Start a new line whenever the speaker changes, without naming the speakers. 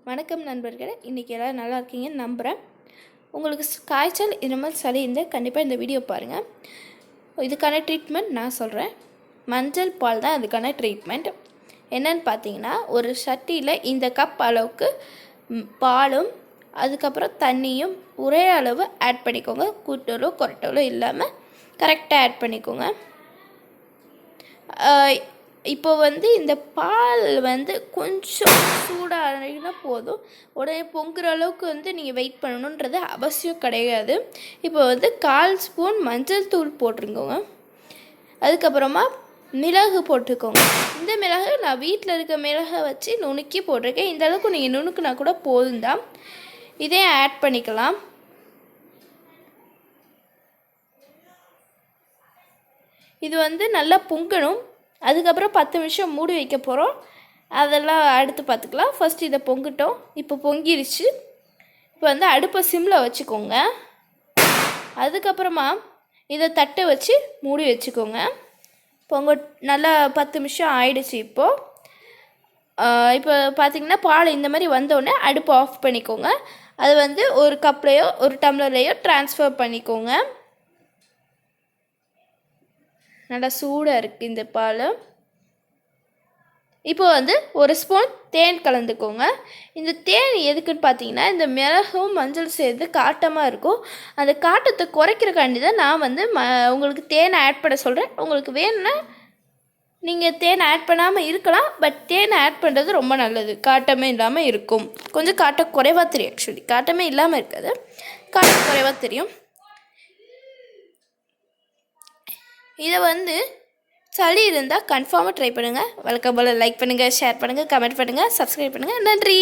வணக்கம் நண்பர்களே, இன்றைக்கி எல்லோரும் நல்லா இருக்கீங்கன்னு நம்புகிறேன். உங்களுக்கு காய்ச்சல், இருமல், சளி இருந்தால் கண்டிப்பாக இந்த வீடியோ பாருங்கள். இதுக்கான ட்ரீட்மெண்ட் நான் சொல்கிறேன். மஞ்சள் பால் தான் அதுக்கான ட்ரீட்மெண்ட். என்னென்னு பார்த்தீங்கன்னா, ஒரு சட்டியில் இந்த கப் அளவுக்கு பாலும் அதுக்கப்புறம் தண்ணியும் ஒரே அளவு ஆட் பண்ணிக்கோங்க. கூட்டலோ குறைட்டலோ இல்லாமல் கரெக்டாக ஆட் பண்ணிக்கோங்க. இப்போ இந்த பால் கொஞ்சம் சூடாகினா போதும், உடனே பொங்குற அளவுக்கு நீங்கள் வெயிட் பண்ணணுன்றது அவசியம் கிடையாது. இப்போ 1/4 ஸ்பூன் மஞ்சள் தூள் போட்டுருக்கோங்க. அதுக்கப்புறமா மிளகு போட்டுக்கோங்க. இந்த மிளகு நான் வீட்டில் இருக்க மிளகை வச்சு நுணுக்கி போட்டிருக்கேன். இந்த அளவுக்கு நீங்கள் நுணுக்குனா கூட போதும் தான். இதே ஆட் பண்ணிக்கலாம். இது நல்லா பொங்கணும். அதுக்கப்புறம் 10 நிமிஷம் மூடி வைக்க போகிறோம். அதெல்லாம் அடுத்து பார்த்துக்கலாம். ஃபஸ்ட் இதை பொங்கட்டும். இப்போ பொங்கிருச்சு. இப்போ அடுப்பை சிம்மில் வச்சுக்கோங்க. அதுக்கப்புறமா இதை தட்டை வச்சு மூடி வச்சுக்கோங்க. நல்லா 10 நிமிஷம் ஆயிடுச்சு. இப்போ பார்த்திங்கன்னா பால் இந்த மாதிரி வந்தோடனே அடுப்பு ஆஃப் பண்ணிக்கோங்க. அது ஒரு கப்லேயோ ஒரு டம்ளர்லேயோ ட்ரான்ஸ்ஃபர் பண்ணிக்கோங்க. நல்லா சூடாக இருக்குது இந்த பால். இப்போ 1 ஸ்பூன் தேன் கலந்துக்கோங்க. இந்த தேன் எதுக்குன்னு பார்த்தீங்கன்னா, இந்த மிளகும் மஞ்சள் சேர்த்து காட்டமாக இருக்கும். அந்த காட்டத்தை குறைக்கிறக்காண்டி தான் நான் உங்களுக்கு தேனை ஆட் பண்ண சொல்கிறேன். உங்களுக்கு வேணும்னா நீங்கள் தேனை ஆட் பண்ணாமல் இருக்கலாம். பட் தேனை ஆட் பண்ணுறது ரொம்ப நல்லது. காட்டமே இல்லாமல் இருக்கும். கொஞ்சம் காட்டம் குறைவாக தெரியும். ஆக்சுவலி காட்டமே இல்லாமல் இருக்காது, காட்டம் குறைவாக தெரியும். இதை சளி இருந்தால் கன்ஃபார்மாக ட்ரை பண்ணுங்கள். வழக்கம் போல் லைக் பண்ணுங்கள், ஷேர் பண்ணுங்கள், கமெண்ட் பண்ணுங்கள், சப்ஸ்கிரைப் பண்ணுங்கள். நன்றி.